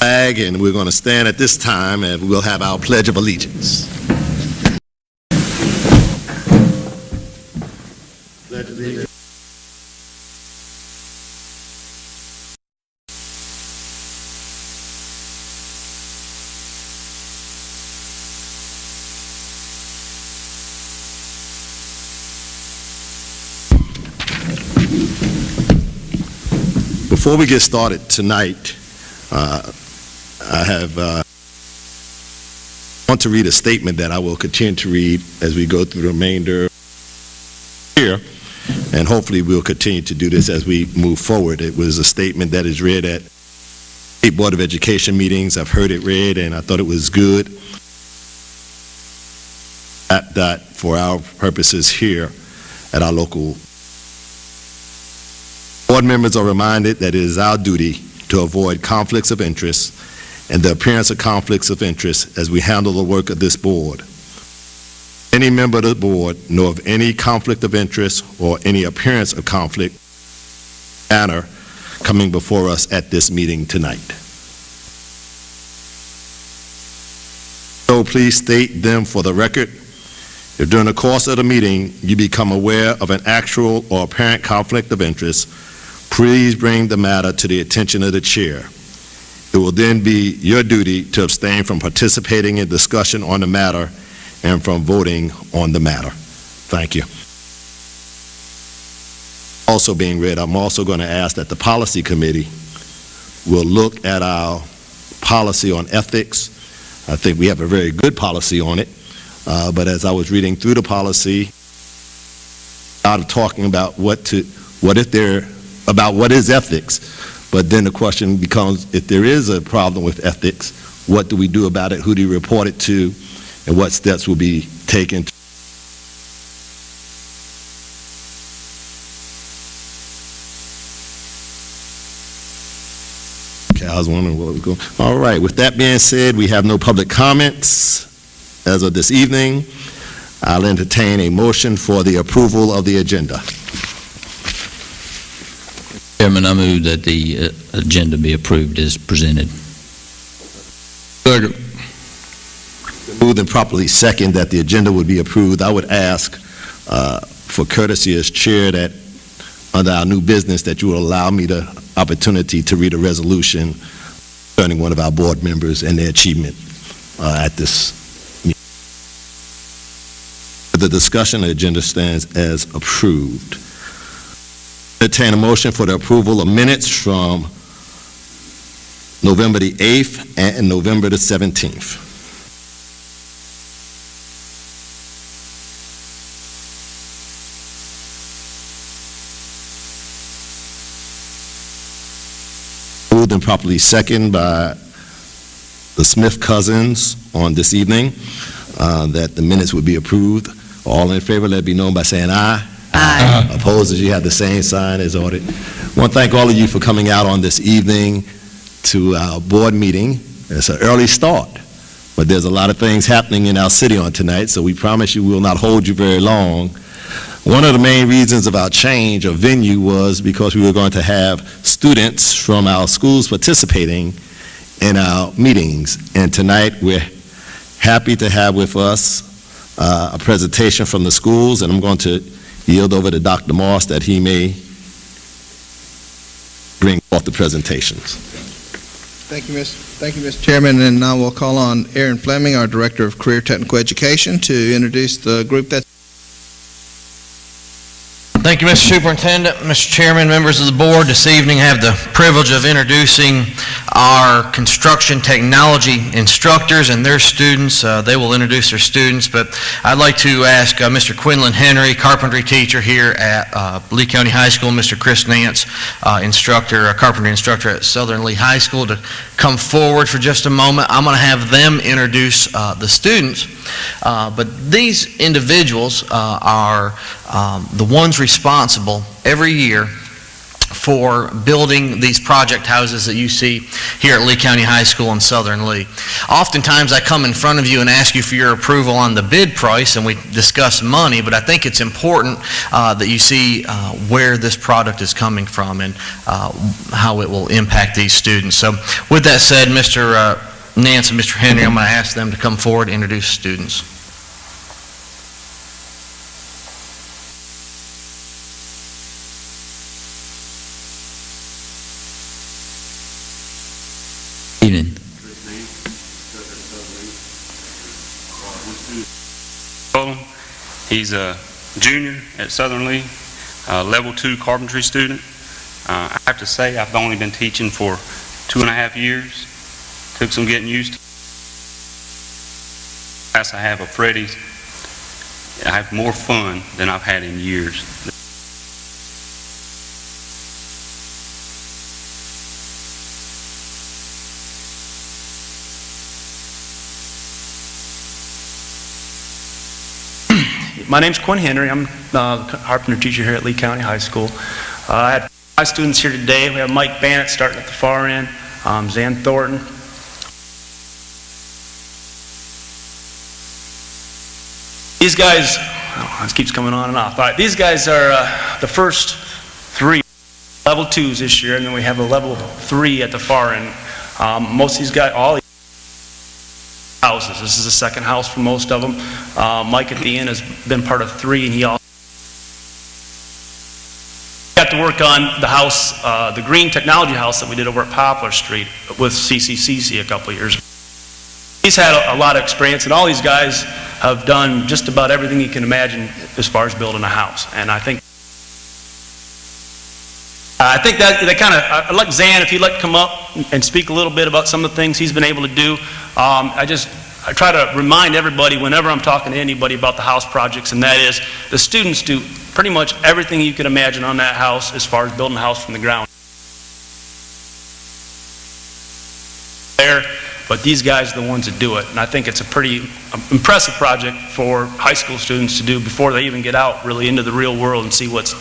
flag, and we're going to stand at this time and we'll have our Pledge of Allegiance. Pledge of Allegiance. Before we get started tonight, I want to read a statement that I will continue to read as we go through the remainder here, and hopefully we'll continue to do this as we move forward. It was a statement that is read at State Board of Education meetings. I've heard it read, and I thought it was good. That for our purposes here at our local board members are reminded that it is our duty to avoid conflicts of interest and the appearance of conflicts of interest as we handle the work of this board. Any member of the board know of any conflict of interest or any appearance of conflict matter coming before us at this meeting tonight. So please state them for the record. If during the course of the meeting you become aware of an actual or apparent conflict of interest, please bring the matter to the attention of the chair. It will then be your duty to abstain from participating in discussion on the matter and from voting on the matter. Thank you. Also being read, I'm also going to ask that the policy committee will look at our policy on ethics. I think we have a very good policy on it, but as I was reading through the policy, out of talking about what is ethics, but then the question becomes, if there is a problem with ethics, what do we do about it, who do you report it to, and what steps will be taken to I was wondering what was going on. All right, with that being said, we have no public comments as of this evening. I'll entertain a motion for the approval of the agenda. Chairman, I move that the agenda be approved as presented. Second. Moved and properly second that the agenda would be approved. I would ask for courtesy as chair that under our new business that you will allow me the opportunity to read a resolution concerning one of our board members and their achievement at this meeting. The discussion, the agenda stands as approved. Entertain a motion for the approval of minutes from November the 8th and November the 17th. Moved and properly second by the Smith cousins on this evening that the minutes would be approved. All in favor, let it be known by saying aye. Aye. Opposed, you have the same sign as ordered. I want to thank all of you for coming out on this evening to our board meeting. It's an early start, but there's a lot of things happening in our city on tonight, so we promise you we will not hold you very long. One of the main reasons of our change of venue was because we were going to have students from our schools participating in our meetings, and tonight we're happy to have with us a presentation from the schools, and I'm going to yield over to Dr. Moss that he may bring forth the presentations. Thank you, Mr. Chairman, and now we'll call on Aaron Fleming, our Director of Career Technical Education, to introduce the group that's Thank you, Mr. Superintendent, Mr. Chairman, members of the board. This evening I have the privilege of introducing our construction technology instructors and their students. They will introduce their students, but I'd like to ask Mr. Quinlan Henry, carpentry teacher here at Lee County High School, Mr. Chris Nance, carpentry instructor at Southern Lee High School, to come forward for just a moment. I'm going to have them introduce the students, but these individuals are the ones responsible every year for building these project houses that you see here at Lee County High School in Southern Lee. Oftentimes, I come in front of you and ask you for your approval on the bid price, and we discuss money, but I think it's important that you see where this product is coming from and how it will impact these students. So with that said, Mr. Nance and Mr. Henry, I'm going to ask them to come forward and introduce students. Evening. He's a junior at Southern Lee, level 2 carpentry student. I have to say I've only been teaching for 2.5 years. Took some getting used to. Class I have a Freddie's. I have more fun than I've had in years. My name's Quinn Henry. I'm the carpenter teacher here at Lee County High School. I had 5 students here today. We have Mike Bannett starting at the far end, Zan Thornton. These guys, this keeps coming on and off. All right, these guys are the first 3 level 2s this year, and then we have a level 3 at the far end. Most of these guys, all these houses. This is the second house for most of them. Mike at the end has been part of 3, and he also got to work on the house, the green technology house that we did over at Poplar Street with CCCC a couple of years ago. He's had a lot of experience, and all these guys have done just about everything you can imagine as far as building a house. And I think that they kind of, I'd like Zan, if he'd like to come up and speak a little bit about some of the things he's been able to do. I try to remind everybody whenever I'm talking to anybody about the house projects, and that is the students do pretty much everything you can imagine on that house as far as building a house from the ground. But these guys are the ones that do it, and I think it's a pretty impressive project for high school students to do before they even get out really into the real world and see what's.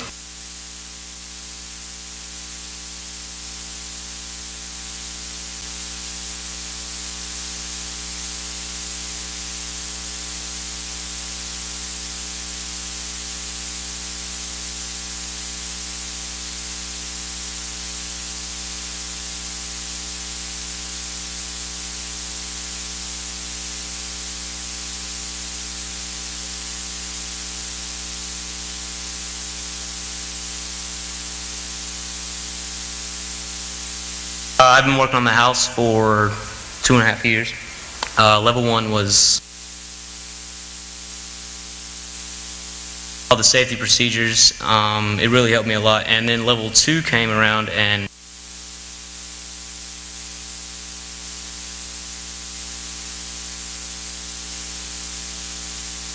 I've been working on the house for 2.5 years. Level 1 was all the safety procedures. It really helped me a lot. And then level 2 came around, and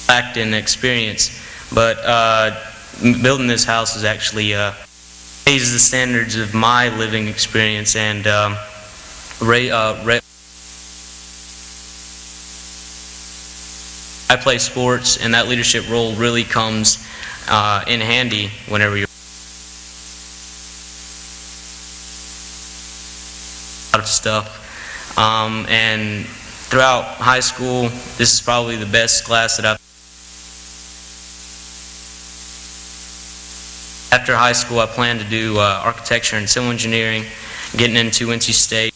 lacked in experience. But building this house is actually raises the standards of my living experience, and I play sports, and that leadership role really comes in handy whenever you're a lot of stuff. And throughout high school, this is probably the best class that I've. After high school, I plan to do architecture and civil engineering, getting into NC State.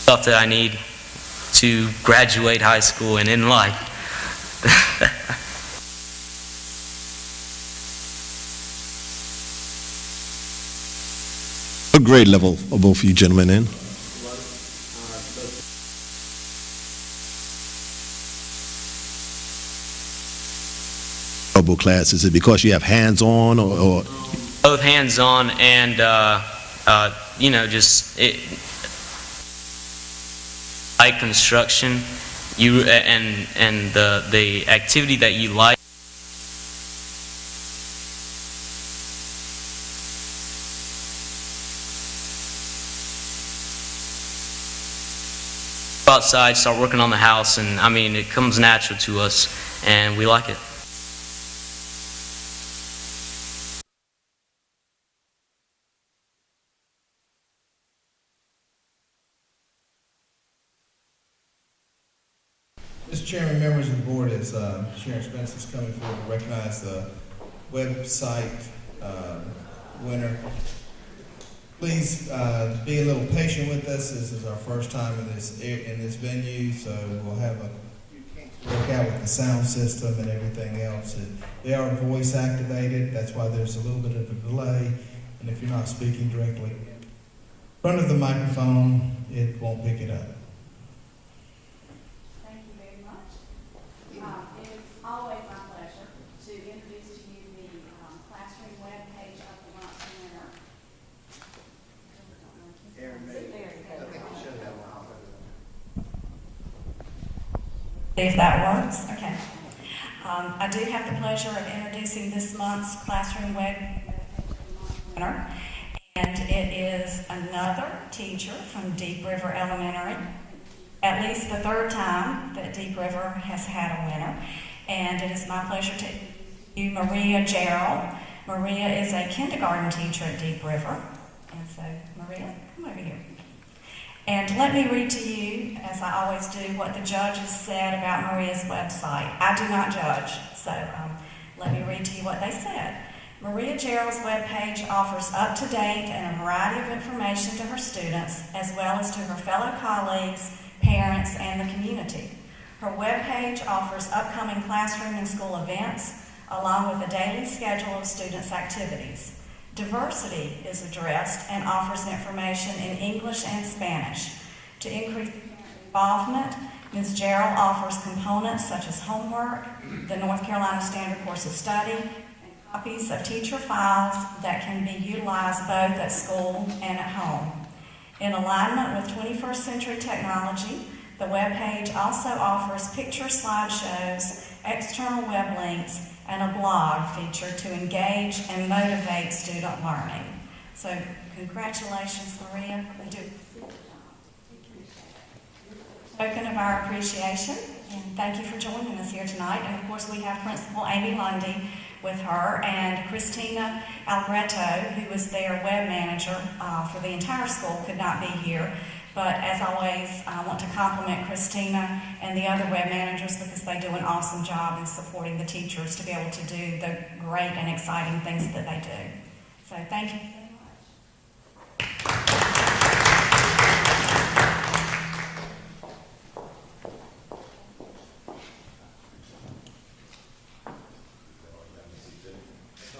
Stuff that I need to graduate high school and in life. What grade level are both of you gentlemen in? Class, is it because you have hands-on or? Both hands-on and just like construction, and the activity that you like. go outside, start working on the house, and I mean, it comes natural to us, and we like it. Mr. Chairman, members of the board, as Sharon Spence is coming forward to recognize the website winner, please be a little patient with us. This is our first time in this venue, so we'll have a work out with the sound system and everything else. They are voice activated, that's why there's a little bit of a delay, and if you're not speaking directly in front of the microphone, it won't pick it up. Thank you very much. It is always my pleasure to introduce to you the classroom web page of the month winner. See if that works. Okay. I do have the pleasure of introducing this month's classroom web page of the month winner, and it is another teacher from Deep River Elementary. At least the third time that Deep River has had a winner, and it is my pleasure to introduce you Maria Gerald. Maria is a kindergarten teacher at Deep River, and so Maria, come over here. And let me read to you, as I always do, what the judges said about Maria's website. I do not judge, so let me read to you what they said. Maria Gerald's webpage offers up-to-date and a variety of information to her students, as well as to her fellow colleagues, parents, and the community. Her webpage offers upcoming classroom and school events, along with a daily schedule of students' activities. Diversity is addressed and offers information in English and Spanish. To increase involvement, Ms. Gerald offers components such as homework, the North Carolina Standard Course of Study, and copies of teacher files that can be utilized both at school and at home. In alignment with 21st century technology, the webpage also offers picture slideshows, external web links, and a blog feature to engage and motivate student learning. So, congratulations, Maria. You do a token of our appreciation, and thank you for joining us here tonight. And of course, we have Principal Amy Lundy with her, and Christina Algretto, who was their web manager for the entire school, could not be here. But as always, I want to compliment Christina and the other web managers because they do an awesome job in supporting the teachers to be able to do the great and exciting things that they do. So thank you so much.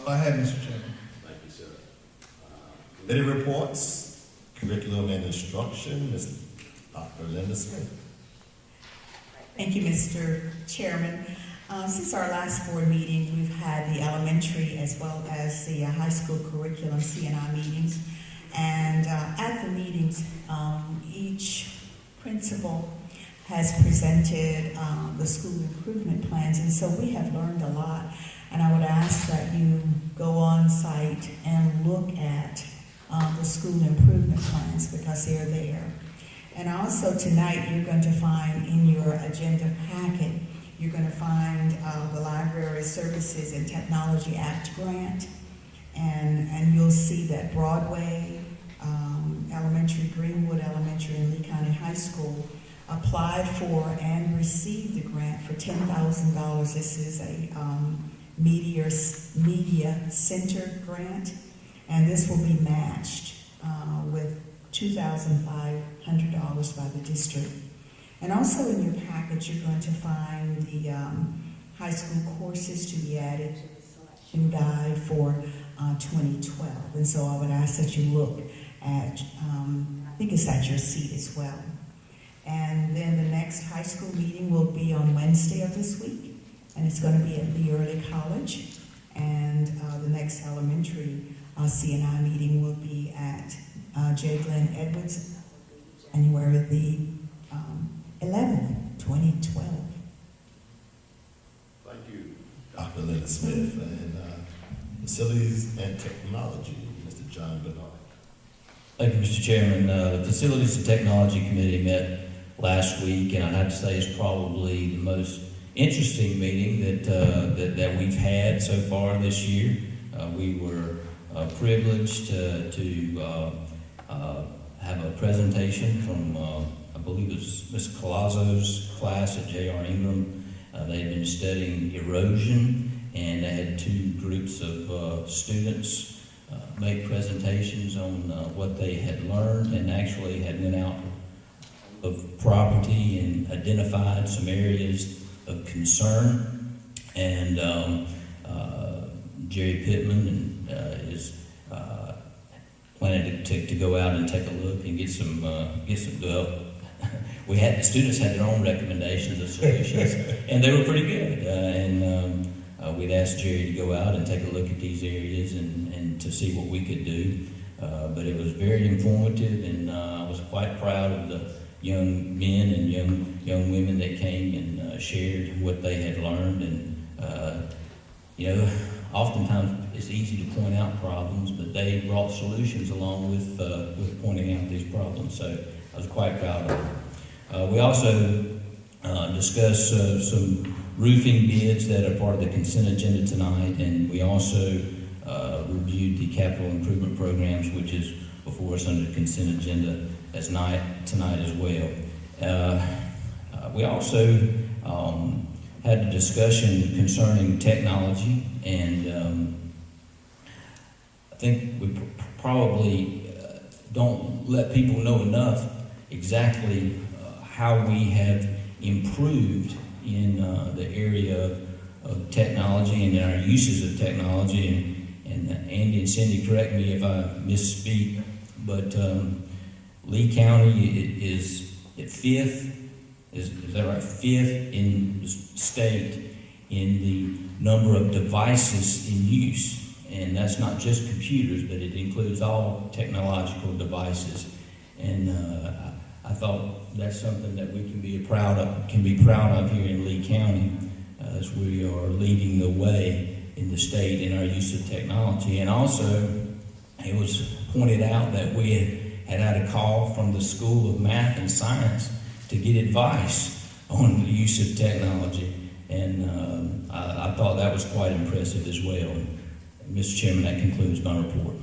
Go ahead, Mr. Chairman. Thank you, sir. Committee reports. Curriculum and Instruction, Ms. Dr. Linda Smith. Thank you, Mr. Chairman. Since our last board meeting, we've had the elementary as well as the high school curriculum C&I meetings. And at the meetings, each principal has presented the school improvement plans. And so we have learned a lot. And I would ask that you go on site and look at the school improvement plans because they're there. And also tonight you're going to find in your agenda packet, you're going to find the Library Services and Technology Act grant, and you'll see that Broadway Elementary, Greenwood Elementary, and Lee County High School applied for and received the grant for $10,000. This is a media center grant. And this will be matched with $2,500 by the district. And also in your package, you're going to find the high school courses to be added to the selection guide for 2012. And so I would ask that you look at, I think it's at your seat as well. And then the next high school meeting will be on Wednesday of this week, and it's going to be at Lee Early College. And the next elementary C&I meeting will be at J. Glenn Edwards, January the 11th, 2012. Thank you, Dr. Linda Smith. And Facilities and Technology, Mr. John Bernard. Thank you, Mr. Chairman. The Facilities and Technology Committee met last week, and I'd have to say it's probably the most interesting meeting that we've had so far this year. We were privileged to have a presentation from, I believe it was Ms. Colazzo's class at J.R. Ingram. They had been studying erosion, and they had two groups of students make presentations on what they had learned, and actually had went out of property and identified some areas of concern. And Jerry Pittman is planning to go out and take a look and get some the students had their own recommendations of solutions, and they were pretty good. We'd asked Jerry to go out and take a look at these areas and to see what we could do. But it was very informative, and I was quite proud of the young men and young women that came and shared what they had learned. And oftentimes it's easy to point out problems, but they brought solutions along with pointing out these problems. So I was quite proud of them. We also discussed some roofing bids that are part of the consent agenda tonight, and we also reviewed the capital improvement programs, which is before us under the consent agenda tonight as well. We also had a discussion concerning technology, and I think we probably don't let people know enough exactly how we have improved in the area of technology and in our uses of technology. And Andy and Cindy, correct me if I misspeak, but Lee County is at fifth, is that right? Fifth in the state in the number of devices in use. And that's not just computers, but it includes all technological devices. And I thought that's something that we can be proud of here in Lee County, as we are leading the way in the state in our use of technology. And also, it was pointed out that we had a call from the School of Math and Science to get advice on the use of technology. And I thought that was quite impressive as well. And, Mr. Chairman, that concludes my report.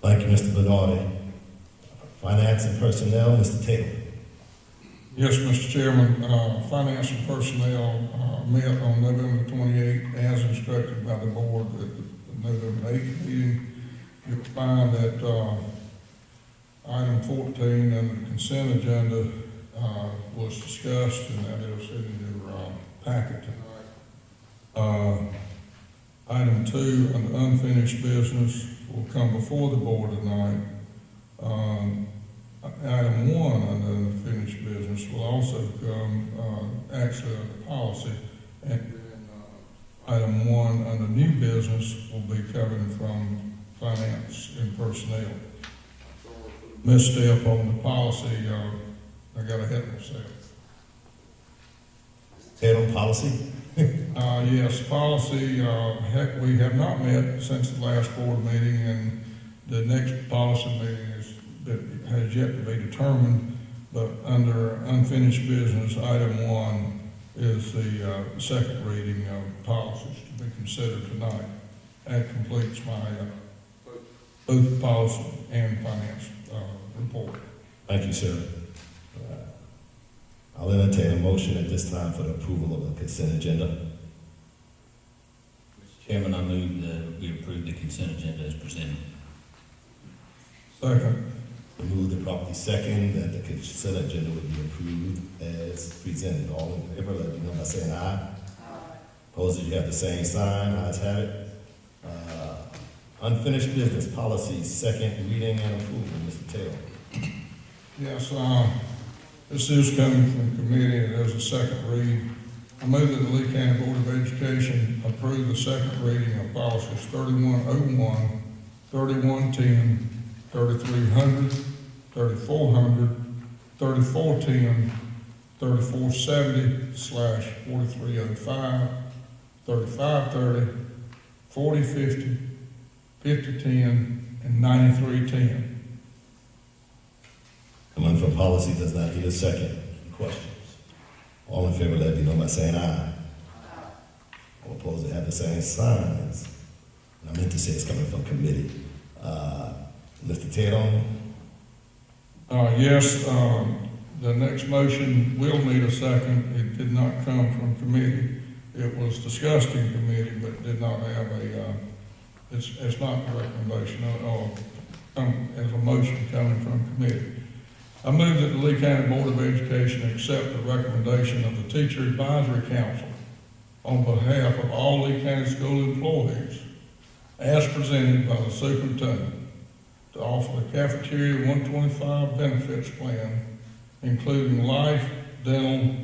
Thank you, Mr. Bernardi. Finance and Personnel, Mr. Taylor. Yes, Mr. Chairman, Finance and Personnel met on November 28th as instructed by the board at the November 8th meeting. You'll find that item 14 under the consent agenda was discussed, and that is in your packet tonight. Item 2 under unfinished business will come before the board tonight. Item 1 under unfinished business will also come actually under policy, and then item 1 under new business will be coming from finance and personnel. Misstep on the policy, I got ahead of myself. Taylor, policy? Yes, policy, we have not met since the last board meeting, and the next policy meeting has yet to be determined, but under unfinished business, item 1 is the second reading of policies to be considered tonight. That completes my both policy and finance report. Thank you, sir. I'll entertain a motion at this time for the approval of the consent agenda. Mr. Chairman, I move that we approve the consent agenda as presented. Second. Move the property second that the consent agenda would be approved as presented. All in favor, let me know by saying aye. Aye. Opposed, you have the same sign. Ayes have it. Unfinished business policy, second reading and approval. Mr. Taylor. Yes, this is coming from committee, and there's a second read. I move that the Lee County Board of Education approve the second reading of policies 3101, 3110, 3300, 3400, 3410, 3470/4305, 3530, 4050, 5010, and 9310. Coming from policy does not need a second. Any questions? All in favor, let it be known by saying aye. All opposed, they have the same signs. I meant to say it's coming from committee. Mr. Tatum? Yes, the next motion will need a second. It did not come from committee. It was discussed in committee, but did not have it's not a recommendation or as a motion coming from committee. I move that the Lee County Board of Education accept the recommendation of the Teacher Advisory Council on behalf of all Lee County school employees as presented by the superintendent to offer the Cafeteria 125 benefits plan, including life, dental,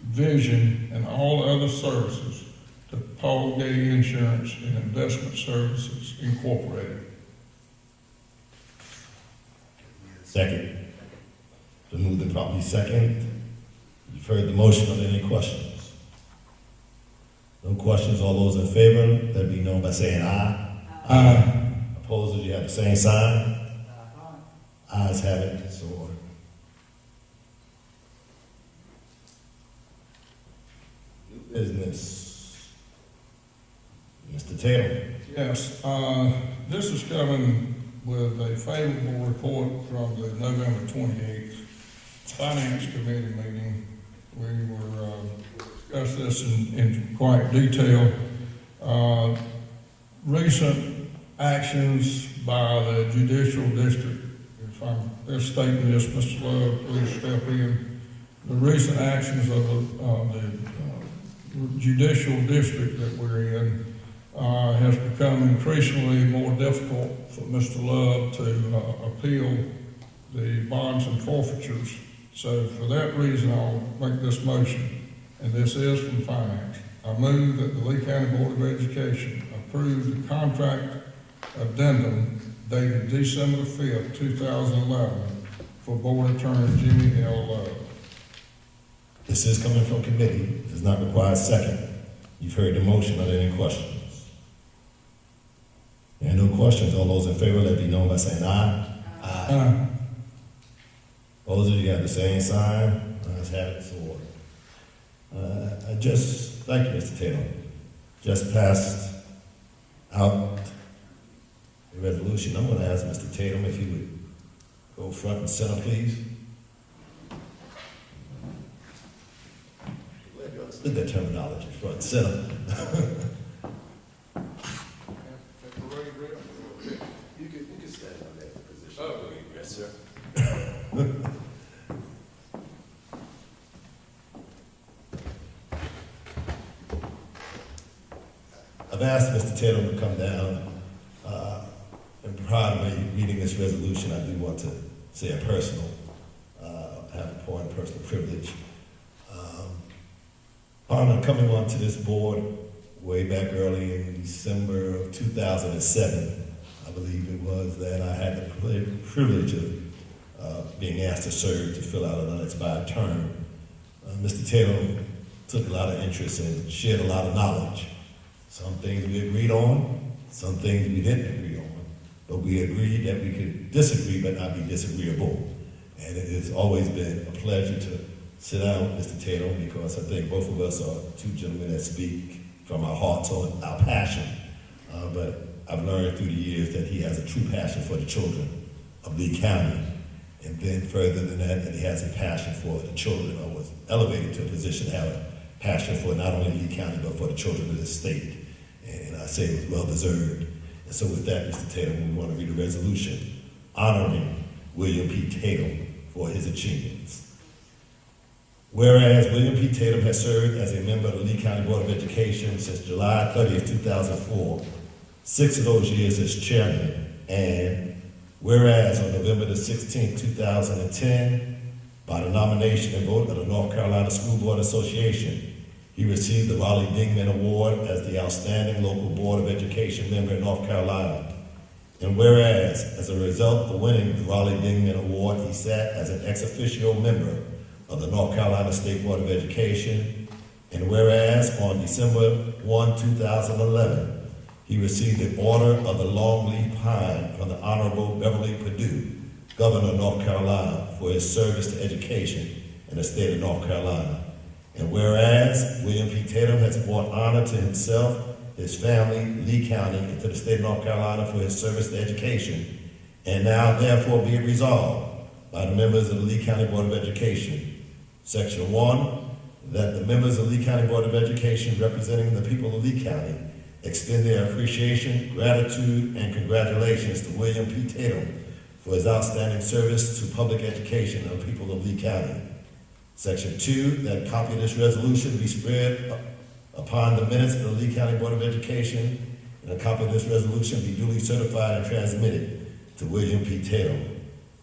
vision, and all other services to Paul Gay Insurance and Investment Services Incorporated. Second. Been moved and properly second. You've heard the motion. Are there any questions? No questions. All those in favor, let it be known by saying aye. Aye. Opposed, you have the same sign. Ayes have it. So ordered. New business. Mr. Taylor. Yes, this is coming with a favorable report from the November 28th Finance Committee meeting. We were discussed this in quite detail. Recent actions by the judicial district. If I'm misstating this, Mr. Love, please step in. The recent actions of the judicial district that we're in has become increasingly more difficult for Mr. Love to appeal the bonds and forfeitures. So for that reason, I'll make this motion, and this is from Finance. I move that the Lee County Board of Education approve the contract addendum dated December 5th, 2011 for Board Attorney Jimmy L. Love. This is coming from committee. Does not require a second. You've heard the motion. Are there any questions? There are no questions. All those in favor, let it be known by saying aye. Aye. Those of you have the same sign. Ayes have it. So ordered. Thank you, Mr. Taylor. Just passed out a resolution. I'm going to ask Mr. Tatum if he would go front and center, please. Glad you understood that terminology, front and center. You can stand on that position. Oh, yes, sir. I've asked Mr. Tatum to come down, and prior to me reading this resolution, I do want to say a personal, have a point of personal privilege. Upon coming onto this board way back early in December of 2007, I believe it was, that I had the privilege of being asked to serve to fill out an unexpired term. Mr. Tatum took a lot of interest and shared a lot of knowledge. Some things we agreed on, some things we didn't agree on, but we agreed that we could disagree but not be disagreeable. And it has always been a pleasure to sit down with Mr. Tatum, because I think both of us are two gentlemen that speak from our hearts on our passion. But I've learned through the years that he has a true passion for the children of Lee County. And then further than that he has a passion for the children, or was elevated to a position to have a passion for not only Lee County, but for the children of the state. And I say it was well deserved. And so with that, Mr. Tatum, we want to read a resolution honoring William P. Tatum for his achievements. Whereas William P. Tatum has served as a member of the Lee County Board of Education since July 30th, 2004, 6 of those years as chairman, and whereas on November the 16th, 2010, by the nomination and vote of the North Carolina School Board Association, he received the Raleigh Dingman Award as the Outstanding Local Board of Education member in North Carolina. And whereas, as a result of winning the Raleigh Dingman Award, he sat as an ex officio member of the North Carolina State Board of Education. And whereas, on December 1, 2011, he received the Order of the Longleaf Pine from the Honorable Beverly Perdue, Governor of North Carolina, for his service to education in the state of North Carolina. And whereas William P. Tatum has brought honor to himself, his family, Lee County, and to the state of North Carolina for his service to education, and now therefore be it resolved by the members of the Lee County Board of Education. Section 1, that the members of Lee County Board of Education representing the people of Lee County extend their appreciation, gratitude, and congratulations to William P. Tatum for his outstanding service to public education of the people of Lee County. Section 2, that a copy of this resolution be spread upon the minutes of the Lee County Board of Education, and a copy of this resolution be duly certified and transmitted to William P. Tatum.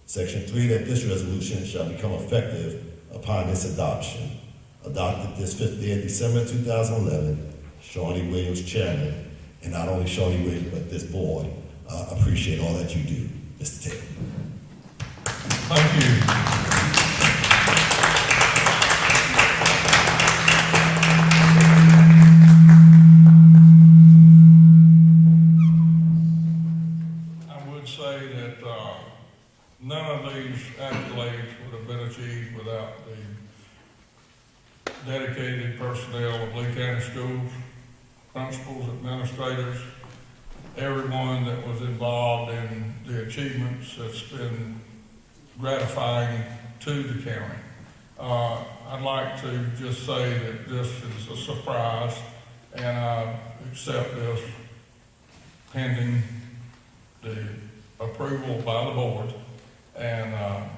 Section 3, that this resolution shall become effective upon its adoption. Adopted this 5th day of December 2011, Shawnee Williams, Chairman, and not only Shawnee Williams, but this board appreciate all that you do, Mr. Tatum. Thank you. Say that none of these accolades would have been achieved without the dedicated personnel of Lee County Schools, principals, administrators, everyone that was involved in the achievements that's been gratifying to the county. I'd like to just say that this is a surprise, and I accept this pending the approval by the board, and I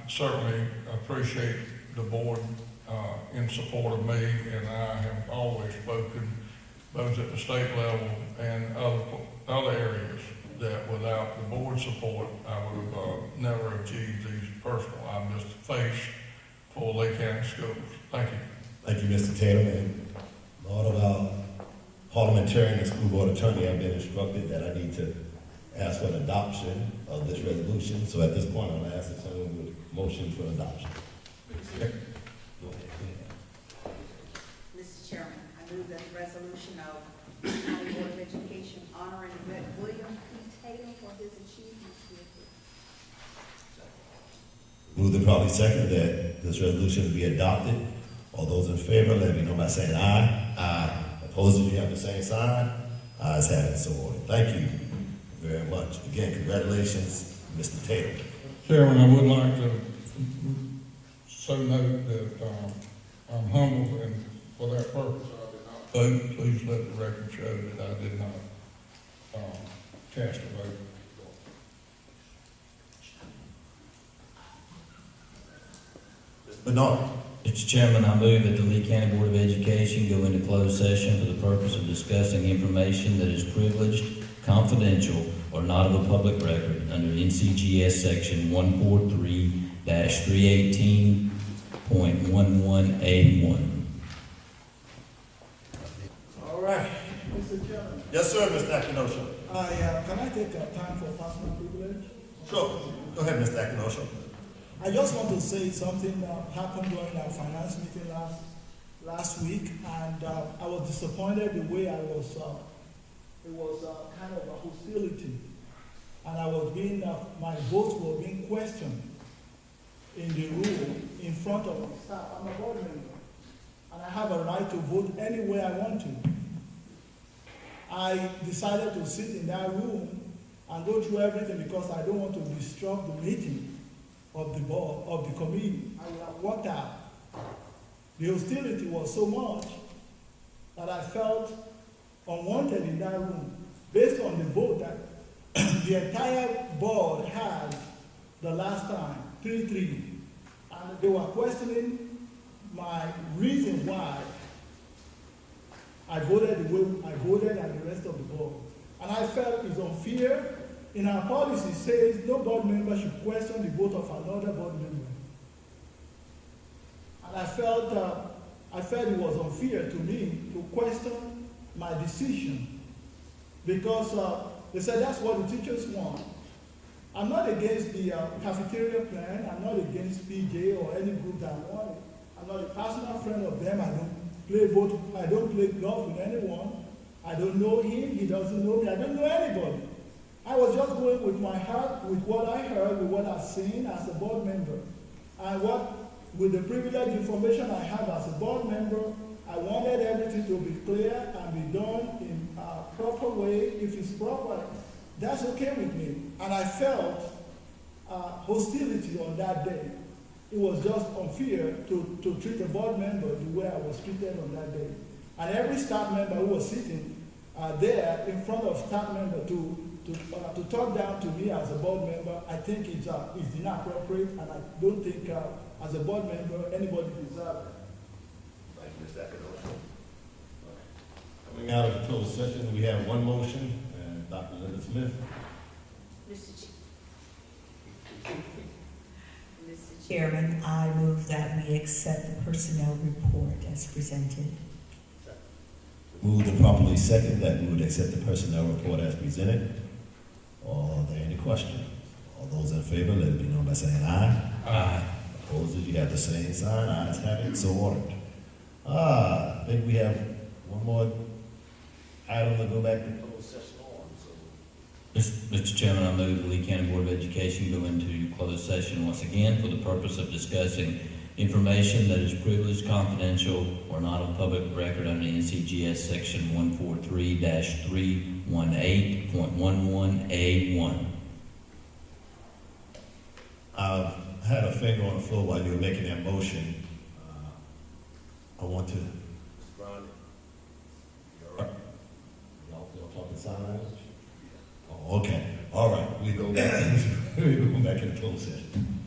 certainly appreciate the board in support of me, and I have always spoken both at the state level and other areas that without the board support, I would have never achieved these personal. I'm just a face for Lee County Schools. Thank you. Thank you, Mr. Tatum, and all of our parliamentarian and school board attorney, I've been instructed that I need to ask for an adoption of this resolution. So at this point, I'm going to ask if someone would motion for adoption. Mr. Chairman, I move that the resolution of the County Board of Education honoring William P. Tatum for his achievements be approved. Moved and probably second that this resolution be adopted. All those in favor, let me know by saying aye. Aye. Opposed, if you have the same sign. Ayes have it, so ordered. Thank you very much. Again, congratulations, Mr. Tatum. Chairman, I would like to so note that I'm humbled, and for that purpose I did not vote. Please let the record show that I did not cast a vote. Bernard. Mr. Chairman, I move that the Lee County Board of Education go into closed session for the purpose of discussing information that is privileged, confidential, or not of a public record under NCGS Section 143-318.11A1. All right, Mr. Chairman. Yes, sir, Mr. Akinosha. Can I take time for personal privilege? Sure. Go ahead, Mr. Akinosha. I just want to say something that happened during our finance meeting last week, and I was disappointed the way it was kind of a hostility, and I was being, my votes were being questioned in the room in front of my staff. I'm a board member, and I have a right to vote anywhere I want to. I decided to sit in that room and go through everything because I don't want to disrupt the meeting of the board, of the committee. I would have walked out. The hostility was so much that I felt unwanted in that room, based on the vote that the entire board had the last time, 3-3. And they were questioning my reason why I voted the way I voted and the rest of the board. And I felt it's unfair. In our policy, it says no board member should question the vote of another board member. And I felt it was unfair to me to question my decision, because they said that's what the teachers want. I'm not against the cafeteria plan. I'm not against PJ or any group that want it. I'm not a personal friend of them. I don't play golf with anyone. I don't know him. He doesn't know me. I don't know anybody. I was just going with my heart, with what I heard, with what I've seen as a board member. And with the privileged information I have as a board member, I wanted everything to be clear and be done in a proper way. If it's proper, that's okay with me. And I felt hostility on that day. It was just unfair to treat a board member the way I was treated on that day. And every staff member who was sitting there in front of staff member to talk down to me as a board member, I think it's inappropriate, and I don't think as a board member anybody deserves it. Thank you, Mr. Akinola. Coming out of the closed session, we have one motion, and Dr. Linda Smith. Mr. Chairman, I move that we accept the personnel report as presented. Moved and properly second that we would accept the personnel report as presented. Are there any questions? All those in favor, let it be known by saying aye. Aye. Opposed, you have the same sign. Ayes have it, so ordered. I think we have one more item to go back to closed session on. Mr. Chairman, I move the Lee County Board of Education go into closed session once again for the purpose of discussing information that is privileged, confidential, or not of public record under NCGS Section 143-318.11A1. I've had a finger on the floor while you were making that motion. I want to. Mr. Brown, y'all talking sign language? Oh, okay. All right. We go back. We go back in the closed session.